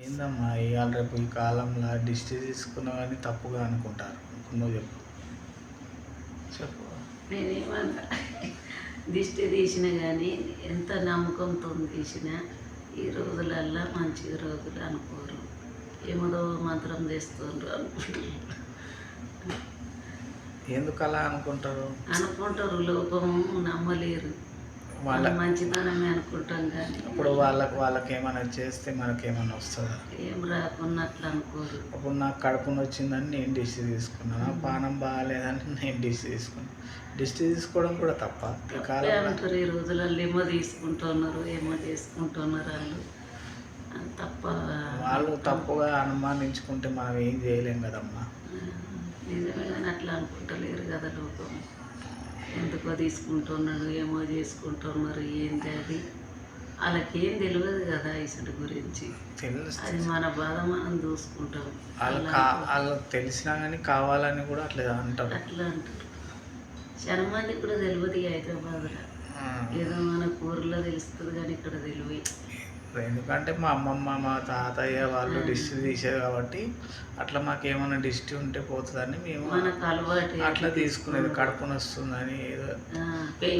ఏందమ్మా ఇవాళ రేపు ఈ కాలంలో దిష్టి తీసుకున్నా కానీ తప్పుగా అనుకుంటారు. ఇప్పుడు నువ్వు చెప్పు చెప్పు. నేనేమంటా దిష్టి తీసిన కానీ ఎంత నమ్మకంతో తీసినా ఈ రోజులల్లో మంచి రోజులు అనుకోరు, ఏమదో మంత్రం చేస్తుండ్రు అనుకుంటారు. ఎందుకు అలా అనుకుంటారు? లోకం నమ్మలేరు, వాళ్ళ మంచితనమే అనుకుంటాం కానీ ఇప్పుడు వాళ్ళకి ఏమైనా చేస్తే మనకేమైనా వస్తుందా? ఏం రాకున్నట్లు అనుకోరు. ఇప్పుడు నాకు కడుపుని వచ్చిందని నేను దిష్టి తీసుకున్నాను, పానం బాగాలేదని నేను దిష్టి తీసుకున్నాను. దిష్టి తీసుకోవడం కూడా తప్ప ఈ కాలం అంటారు. ఈ రోజులలో ఏమో తీసుకుంటున్నారు, ఏమో చేసుకుంటున్నారు వాళ్ళు తప్ప. వాళ్ళు తప్పుగా అనుమానించుకుంటే మనం ఏం చేయలేం కదమ్మా. నిజమే కానీ అట్లా అనుకుంటలేరు కదా లోకం. ఎందుకో తీసుకుంటున్నాడు, ఏమో చేసుకుంటున్నారు, ఏంటి అది వాళ్ళకేం తెలియదు కదా ఇసుడు గురించి. అది మన బాధ మనం చూసుకుంటాం. వాళ్ళకి తెలిసినా కానీ కావాలని కూడా అట్లా అంటారు. అట్లా అంటారు. చాలా మంది కూడా తెలియదు హైదరాబాద్లో. ఏదో మన ఊర్లో తెలుస్తుంది కానీ ఇక్కడ తెలియదు. ఎందుకంటే మా అమ్మమ్మ మా తాతయ్య వాళ్ళు దిష్టి తీసేది కాబట్టి అట్లా మాకేమైనా దిష్టి ఉంటే పోతుందని మేము అట్లా తీసుకునేది. కడుపున వస్తుందని, ఏదో పేయి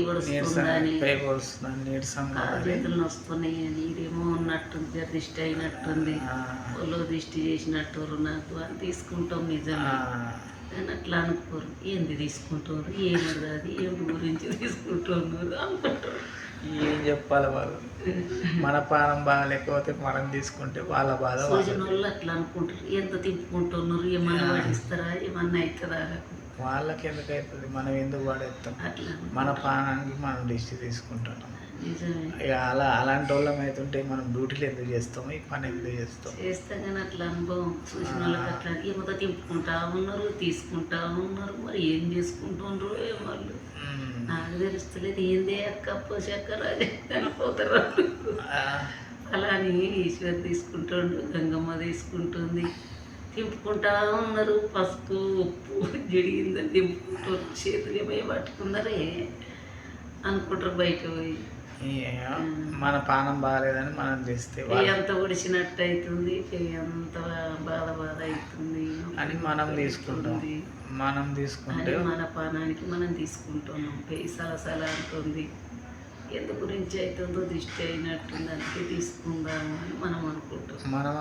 పొడుస్తుందని నీరసంగా చేతులు వస్తున్నాయి అని, ఇదేమో ఉన్నట్టుంది, దిష్టి అయినట్టుంది, ఒళ్ళు దిష్టి చేసినట్టు నాకు అని తీసుకుంటాం. నిజమే కానీ అట్లా అనుకోరు. ఏంది తీసుకుంటారు, ఏమది అది ఏం గురించి తీసుకుంటున్నారు అనుకుంటారు. ఏం చెప్పాలి వాళ్ళు? మన పానం బాగాలేకపోతే మనం తీసుకుంటే వాళ్ళ బాధ. వాళ్ళు అట్లా అనుకుంటారు. ఎంత తిప్పుకుంటున్నారు, ఏమన్నా వాడిస్తారా, ఏమన్నా అవుతుందా? వాళ్ళకి ఎందుకు అవుతుంది, మనం ఎందుకు వాడేస్తాం? మన పానానికి మనం దిష్టి తీసుకుంటున్నాం. ఇక అలాంటి వాళ్ళం అవుతుంటే మనం డ్యూటీలు ఎందుకు చేస్తాము, ఈ పని ఎందుకు చేస్తాం కానీ అట్లా అనుభవం చూసిన వాళ్ళకి అట్లా ఏమో తిప్పుకుంటా ఉన్నారు, తీసుకుంటా ఉన్నారు. మరి ఏం చేసుకుంటుండ్రు వాళ్ళు నాకు తెలుస్తలేదు. ఏందే అక్క పోషక్క రాజే చనిపోతారు అలా అని. ఈశ్వర్ తీసుకుంటుండు, గంగమ్మ తీసుకుంటుంది, తింపుకుంటా ఉన్నారు. పసుపు ఉప్పు జరిగిందని తింపుకుంటారు. చేతులు ఏమో పట్టుకున్నారే అనుకుంటారు బయట పోయి. మన పానం బాగాలేదని మనం చేస్తే ఎంత ఒడిచినట్టు అవుతుంది, అంత బాధ అవుతుంది అని మనం తీసుకుంటాం. మనం తీసుకుంటే మన పానానికి మనం తీసుకుంటున్నాం. పెయి సలసల అంటుంది, ఎందు గురించి అవుతుందో దిష్టి అయినట్టుంది, అందుకే తీసుకుందాము అని మనం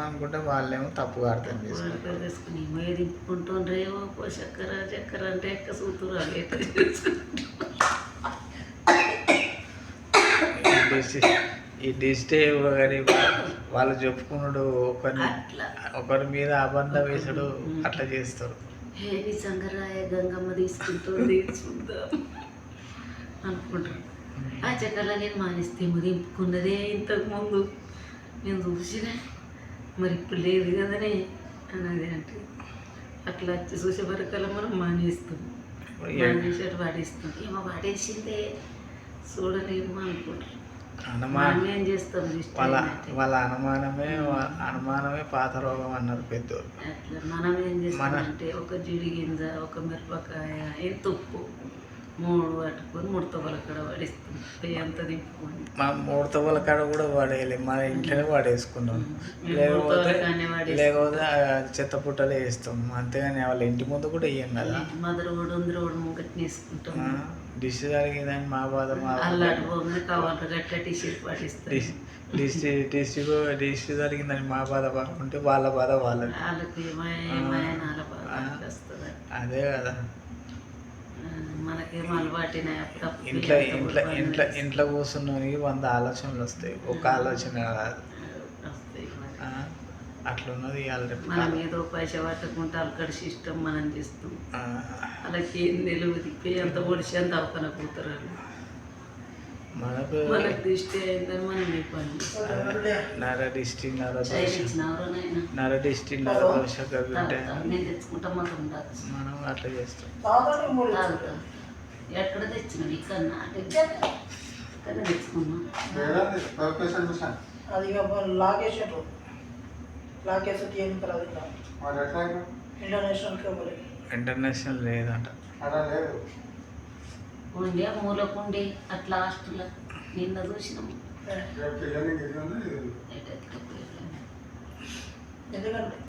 అనుకుంటే వాళ్ళేమో తప్పుగా అర్థం చేసుకుని ఏమో దింపుకుంటుండ్రేమో చక్కెర అంటే ఎక్క సూతురు అవి ఈ దిష్టి కానీ వాళ్ళు చెప్పుకున్నాడు, ఒకరి మీద అబద్ధం వేసాడు, అట్లా చేస్తారు. హే నిజంగారాయ గంగమ్మ తీసుకుంటుంది చూద్దాం అనుకుంటారు. ఆ చక్కెరలో నేను మానేస్తే దింపుకున్నదే ఇంతకుముందు నేను చూసిన, మరి ఇప్పుడు లేదు కదనే అన్నది. అంటే అట్లా వచ్చి చూసే వరకల్లా మనం మానేస్తాం, మానేసేట వాడేస్తాం. ఏమో వాడేసిందే చూడలేము అనుకుంటారు. వాళ్ళ అనుమానమే పాత రోగం అన్నారు పెద్దోళ్ళు. అట్లా మనం ఏం చేస్తామంటే ఒక జిడి గింజ, ఒక మిరపకాయ, ఎంత ఉప్పు 3 పట్టుకొని ముడతవల కాడ పడేస్తాం. ఎంత తిప్పుకొని ముడతవల కాడ కూడా పడేయాలి, మన ఇంట్లోనే పడేసుకున్నాం. లేకపోతే చెత్త పుట్టలే వేస్తాం, అంతేగాని వాళ్ళ ఇంటి ముందు కూడా వేయం కదా. మదర్ రోడ్డు ఉంది, రోడ్డు ముంగట్ని వేసుకుంటాం. దిష్టి జరిగిందని మా బాధ దిష్టి జరిగిందని మా బాధ బాగుంటే వాళ్ళ బాధ వాళ్ళకి. అదే కదా. మనకేమో అలవాటిన ఇంట్లో కూర్చున్నానికి 100 ఆలోచనలు వస్తాయి, ఒక ఆలోచన కాదు. అట్లున్నది. మనం ఏదో పైసా పట్టకుంటే అక్కడ సిస్టమ్ మనం చేస్తాం. వాళ్ళకి ఏం తెలియదు, ఎంత పొడిచి అంత అవకన కూతురు. మనకు దిష్టి అయిందని మనం నరదిష్టి నరదోష నేను తెచ్చుకుంటా మొత్తం మనం అట్లా చేస్తాం. ఎక్కడ తెచ్చినాం, ఇక్కడ తెచ్చుకున్నాం. అది ఇంటర్నేషనల్ లేదంట. ఉండే మూలకుండే అట్లా హాస్టల్లో నిన్న చూసినాము. ఎందుకంటే